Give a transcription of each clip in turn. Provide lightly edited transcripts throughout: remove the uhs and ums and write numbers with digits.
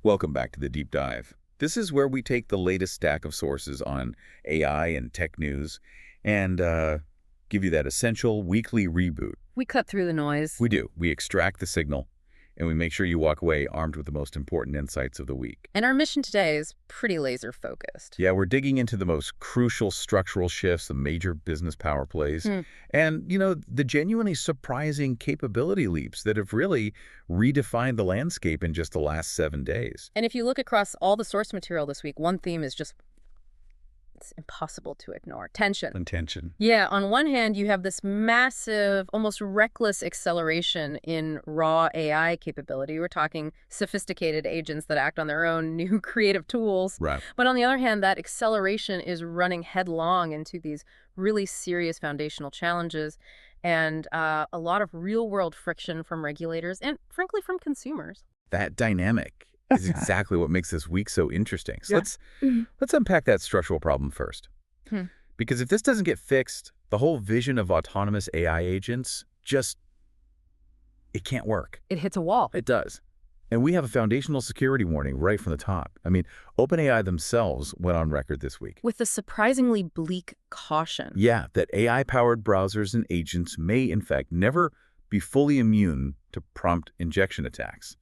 Welcome back to the Deep Dive. This is where we take the latest stack of sources on AI and tech news and give you that essential weekly reboot. We cut through the noise. We do. We extract the signal, and we make sure you walk away armed with the most important insights of the week. And our mission today is pretty laser focused. Yeah, we're digging into the most crucial structural shifts, the major business power plays, and, the genuinely surprising capability leaps that have really redefined the landscape in just the last 7 days. And if you look across all the source material this week, one theme is just it's impossible to ignore. Tension. Intention. Yeah, on one hand, you have this massive, almost reckless acceleration in raw AI capability. We're talking sophisticated agents that act on their own new creative tools. Right. But on the other hand, that acceleration is running headlong into these really serious foundational challenges and a lot of real-world friction from regulators and, frankly, from consumers. That dynamic is exactly what makes this week so interesting. So Yeah. let's unpack that structural problem first. Because if this doesn't get fixed, the whole vision of autonomous AI agents it can't work. It hits a wall. It does. And we have a foundational security warning right from the top. I mean, OpenAI themselves went on record this week. With a surprisingly bleak caution. Yeah, that AI-powered browsers and agents may, in fact, never be fully immune to prompt injection attacks.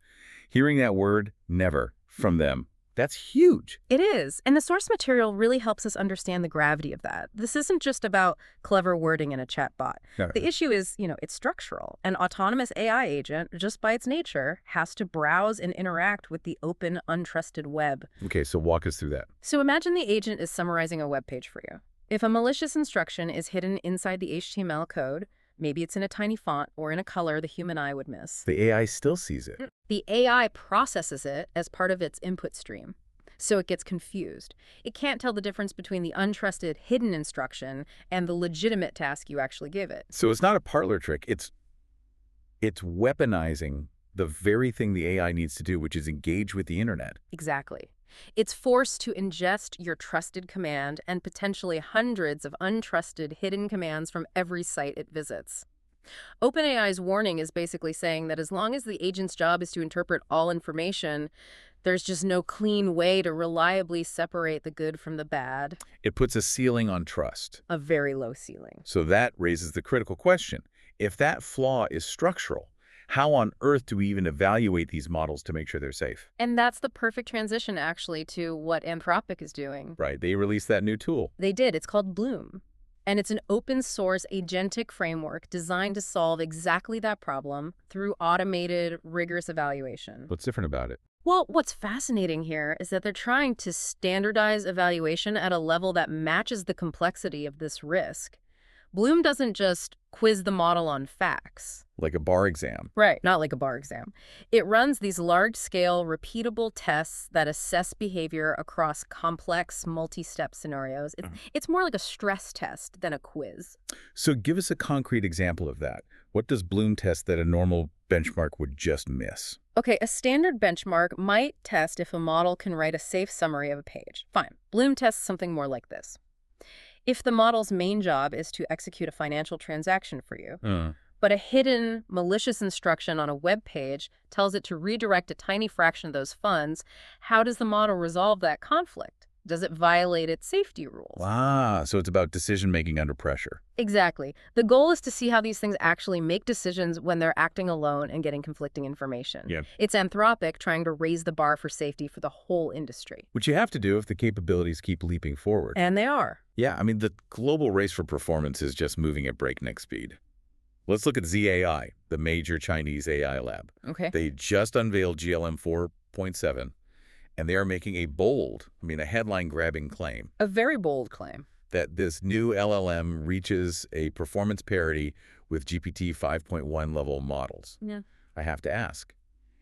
Hearing that word, never, from them, that's huge. It is. And the source material really helps us understand the gravity of that. This isn't just about clever wording in a chatbot. No. The issue is, it's structural. An autonomous AI agent, just by its nature, has to browse and interact with the open, untrusted web. Okay, so walk us through that. So imagine the agent is summarizing a web page for you. If a malicious instruction is hidden inside the HTML code, maybe it's in a tiny font or in a color the human eye would miss. The AI still sees it. The AI processes it as part of its input stream, so it gets confused. It can't tell the difference between the untrusted hidden instruction and the legitimate task you actually give it. So it's not a parlor trick. It's weaponizing the very thing the AI needs to do, which is engage with the internet. Exactly. It's forced to ingest your trusted command and potentially hundreds of untrusted hidden commands from every site it visits. OpenAI's warning is basically saying that as long as the agent's job is to interpret all information, there's just no clean way to reliably separate the good from the bad. It puts a ceiling on trust. A very low ceiling. So that raises the critical question. If that flaw is structural, how on earth do we even evaluate these models to make sure they're safe? And that's the perfect transition, actually, to what Anthropic is doing. Right. They released that new tool. They did. It's called Bloom. And it's an open-source agentic framework designed to solve exactly that problem through automated, rigorous evaluation. What's different about it? Well, what's fascinating here is that they're trying to standardize evaluation at a level that matches the complexity of this risk. Bloom doesn't just quiz the model on facts. Like a bar exam. Right. Not like a bar exam. It runs these large-scale, repeatable tests that assess behavior across complex, multi-step scenarios. It's more like a stress test than a quiz. So give us a concrete example of that. What does Bloom test that a normal benchmark would just miss? Okay, a standard benchmark might test if a model can write a safe summary of a page. Fine. Bloom tests something more like this. If the model's main job is to execute a financial transaction for you, but a hidden malicious instruction on a web page tells it to redirect a tiny fraction of those funds, how does the model resolve that conflict? Does it violate its safety rules? Ah, so it's about decision-making under pressure. Exactly. The goal is to see how these things actually make decisions when they're acting alone and getting conflicting information. Yeah. It's Anthropic trying to raise the bar for safety for the whole industry. Which you have to do if the capabilities keep leaping forward. And they are. Yeah, I mean, the global race for performance is just moving at breakneck speed. Let's look at ZAI, the major Chinese AI lab. Okay. They just unveiled GLM 4.7, and they are making a headline-grabbing claim A very bold claim. that this new LLM reaches a performance parity with GPT 5.1 level models. Yeah. I have to ask,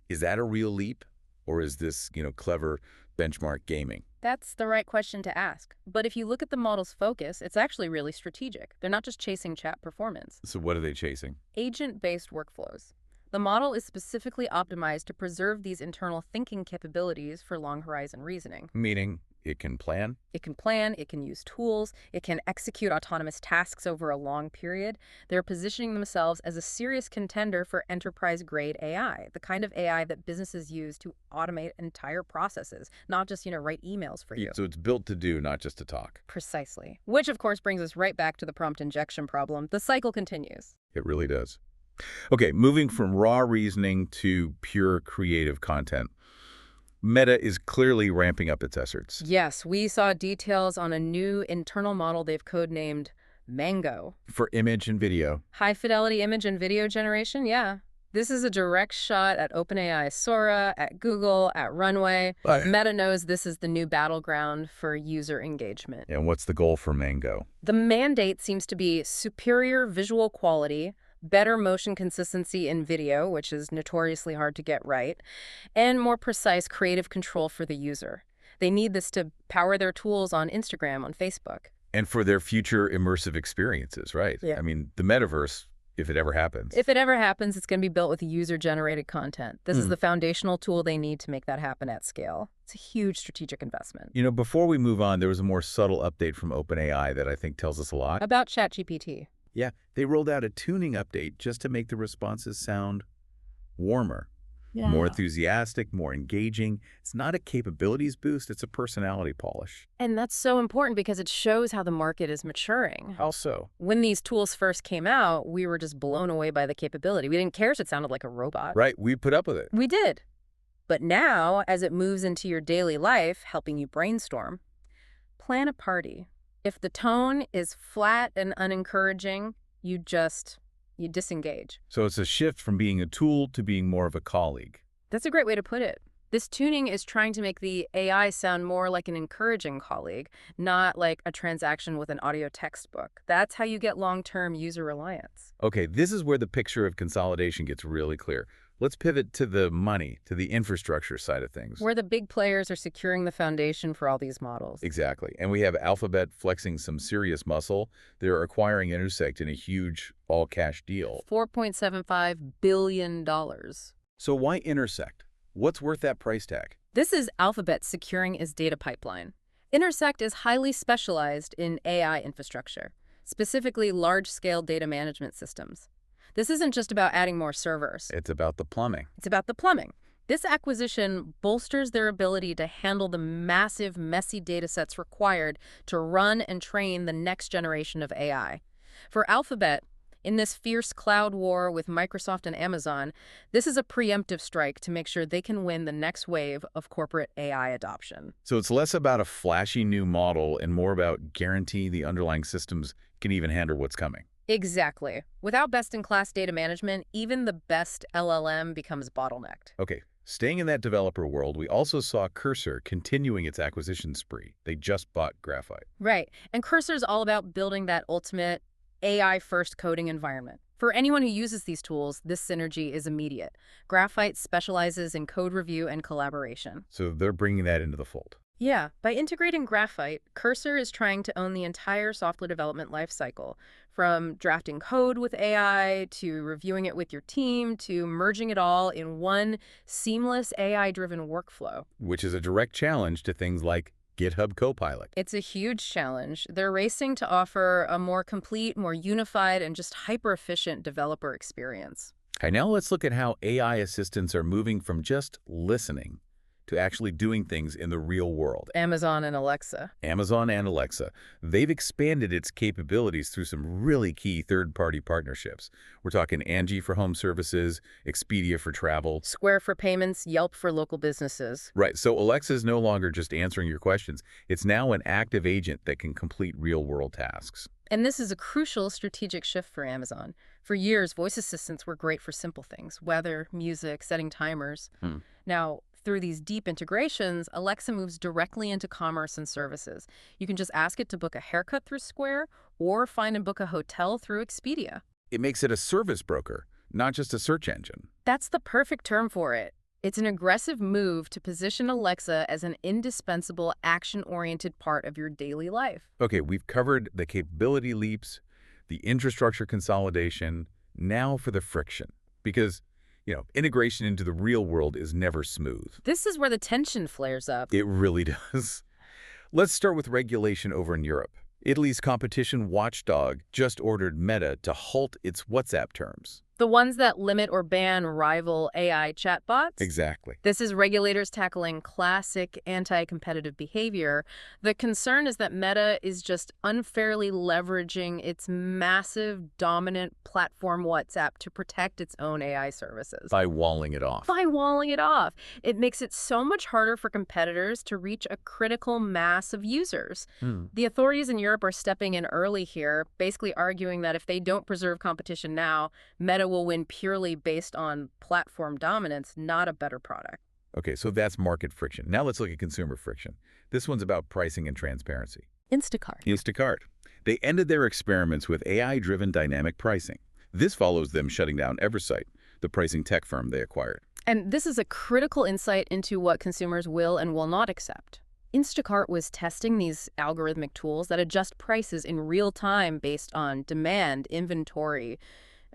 is that a real leap, or is this, clever benchmark gaming? That's the right question to ask. But if you look at the model's focus, it's actually really strategic. They're not just chasing chat performance. So what are they chasing? Agent-based workflows. The model is specifically optimized to preserve these internal thinking capabilities for long-horizon reasoning. Meaning, It can plan. It can plan, it can use tools, it can execute autonomous tasks over a long period. They're positioning themselves as a serious contender for enterprise-grade AI, the kind of AI that businesses use to automate entire processes, not just, write emails for you. So it's built to do, not just to talk. Precisely. Which, of course, brings us right back to the prompt injection problem. The cycle continues. It really does. Okay, moving from raw reasoning to pure creative content. Meta is clearly ramping up its efforts. Yes, we saw details on a new internal model they've codenamed Mango. For image and video. High-fidelity image and video generation, yeah. This is a direct shot at OpenAI Sora, at Google, at Runway. Meta knows this is the new battleground for user engagement. And what's the goal for Mango? The mandate seems to be superior visual quality, better motion consistency in video, which is notoriously hard to get right, and more precise creative control for the user. They need this to power their tools on Instagram, on Facebook. And for their future immersive experiences, right? Yeah. I mean, the metaverse, if it ever happens. If it ever happens, it's going to be built with user-generated content. This is the foundational tool they need to make that happen at scale. It's a huge strategic investment. Before we move on, there was a more subtle update from OpenAI that I think tells us a lot. About ChatGPT. Yeah, they rolled out a tuning update just to make the responses sound warmer, more enthusiastic, more engaging. It's not a capabilities boost, it's a personality polish. And that's so important because it shows how the market is maturing. How so? When these tools first came out, we were just blown away by the capability. We didn't care if it sounded like a robot. Right, we put up with it. We did. But now, as it moves into your daily life, helping you brainstorm, plan a party. If the tone is flat and unencouraging, you disengage. So it's a shift from being a tool to being more of a colleague. That's a great way to put it. This tuning is trying to make the AI sound more like an encouraging colleague, not like a transaction with an audio textbook. That's how you get long-term user reliance. Okay, this is where the picture of consolidation gets really clear. Let's pivot to the money, to the infrastructure side of things. Where the big players are securing the foundation for all these models. Exactly. And we have Alphabet flexing some serious muscle. They're acquiring Intersect in a huge all-cash deal. $4.75 billion. So why Intersect? What's worth that price tag? This is Alphabet securing its data pipeline. Intersect is highly specialized in AI infrastructure, specifically large-scale data management systems. This isn't just about adding more servers. It's about the plumbing. It's about the plumbing. This acquisition bolsters their ability to handle the massive, messy datasets required to run and train the next generation of AI. For Alphabet, in this fierce cloud war with Microsoft and Amazon, this is a preemptive strike to make sure they can win the next wave of corporate AI adoption. So it's less about a flashy new model and more about guaranteeing the underlying systems can even handle what's coming. Exactly. Without best-in-class data management, even the best LLM becomes bottlenecked. Okay, staying in that developer world, we also saw Cursor continuing its acquisition spree. They just bought Graphite. Right. And Cursor's all about building that ultimate AI-first coding environment. For anyone who uses these tools, this synergy is immediate. Graphite specializes in code review and collaboration. So they're bringing that into the fold. Yeah, by integrating Graphite, Cursor is trying to own the entire software development lifecycle, from drafting code with AI to reviewing it with your team to merging it all in one seamless AI-driven workflow. Which is a direct challenge to things like GitHub Copilot. It's a huge challenge. They're racing to offer a more complete, more unified, and just hyper-efficient developer experience. Okay, now let's look at how AI assistants are moving from just listening to actually doing things in the real world. Amazon and Alexa. Amazon and Alexa. They've expanded its capabilities through some really key third-party partnerships. We're talking Angie for home services, Expedia for travel. Square for payments, Yelp for local businesses. Right, so Alexa is no longer just answering your questions. It's now an active agent that can complete real-world tasks. And this is a crucial strategic shift for Amazon. For years, voice assistants were great for simple things, weather, music, setting timers. Now, through these deep integrations, Alexa moves directly into commerce and services. You can just ask it to book a haircut through Square or find and book a hotel through Expedia. It makes it a service broker, not just a search engine. That's the perfect term for it. It's an aggressive move to position Alexa as an indispensable, action-oriented part of your daily life. Okay, we've covered the capability leaps, the infrastructure consolidation, now for the friction. Because integration into the real world is never smooth. This is where the tension flares up. It really does. Let's start with regulation over in Europe. Italy's competition watchdog just ordered Meta to halt its WhatsApp terms. The ones that limit or ban rival AI chatbots? Exactly. This is regulators tackling classic anti-competitive behavior. The concern is that Meta is just unfairly leveraging its massive, dominant platform WhatsApp to protect its own AI services. By walling it off. By walling it off. It makes it so much harder for competitors to reach a critical mass of users. The authorities in Europe are stepping in early here, basically arguing that if they don't preserve competition now, Meta will win purely based on platform dominance, not a better product. Okay, so that's market friction. Now let's look at consumer friction. This one's about pricing and transparency. Instacart. Instacart. They ended their experiments with AI-driven dynamic pricing. This follows them shutting down Eversight, the pricing tech firm they acquired. And this is a critical insight into what consumers will and will not accept. Instacart was testing these algorithmic tools that adjust prices in real time based on demand, inventory,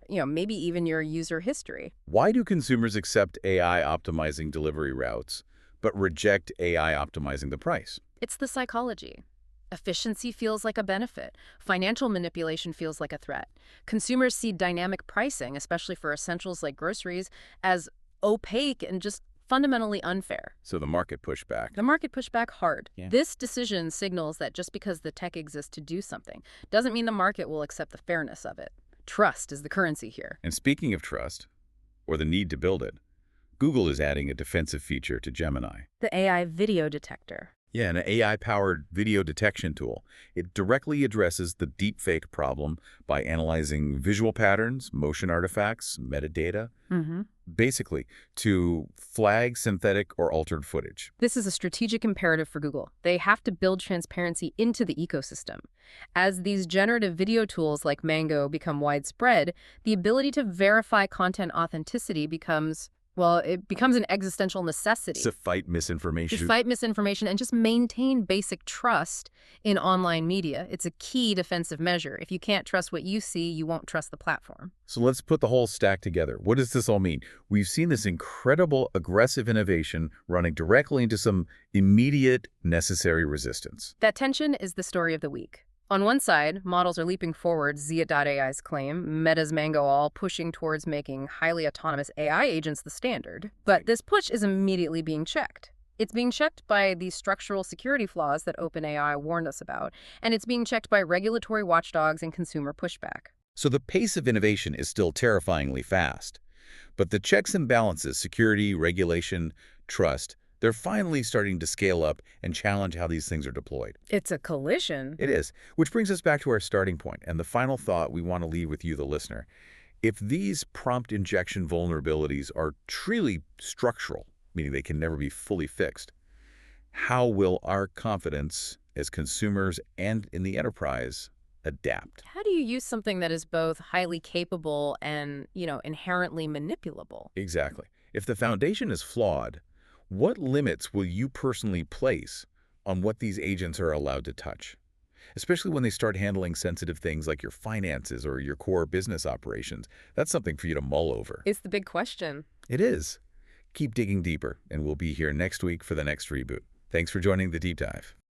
maybe even your user history. Why do consumers accept AI optimizing delivery routes, but reject AI optimizing the price? It's the psychology. Efficiency feels like a benefit. Financial manipulation feels like a threat. Consumers see dynamic pricing, especially for essentials like groceries, as opaque and just fundamentally unfair. So the market pushed back. The market pushed back hard. Yeah. This decision signals that just because the tech exists to do something doesn't mean the market will accept the fairness of it. Trust is the currency here. And speaking of trust, or the need to build it, Google is adding a defensive feature to Gemini. The AI video detector. Yeah, an AI-powered video detection tool. It directly addresses the deepfake problem by analyzing visual patterns, motion artifacts, metadata, basically to flag synthetic or altered footage. This is a strategic imperative for Google. They have to build transparency into the ecosystem. As these generative video tools like Mango become widespread, the ability to verify content authenticity becomes an existential necessity. To fight misinformation. To fight misinformation and just maintain basic trust in online media. It's a key defensive measure. If you can't trust what you see, you won't trust the platform. So let's put the whole stack together. What does this all mean? We've seen this incredible aggressive innovation running directly into some immediate necessary resistance. That tension is the story of the week. On one side, models are leaping forward, Zia.ai's claim, Meta's Mango all pushing towards making highly autonomous AI agents the standard. But this push is immediately being checked. It's being checked by the structural security flaws that OpenAI warned us about, and it's being checked by regulatory watchdogs and consumer pushback. So the pace of innovation is still terrifyingly fast. But the checks and balances, security, regulation, trust, they're finally starting to scale up and challenge how these things are deployed. It's a collision. It is, which brings us back to our starting point and the final thought we want to leave with you, the listener. If these prompt injection vulnerabilities are truly structural, meaning they can never be fully fixed, how will our confidence as consumers and in the enterprise adapt? How do you use something that is both highly capable and, inherently manipulable? Exactly. If the foundation is flawed, what limits will you personally place on what these agents are allowed to touch? Especially when they start handling sensitive things like your finances or your core business operations. That's something for you to mull over. It's the big question. It is. Keep digging deeper, and we'll be here next week for the next reboot. Thanks for joining the Deep Dive.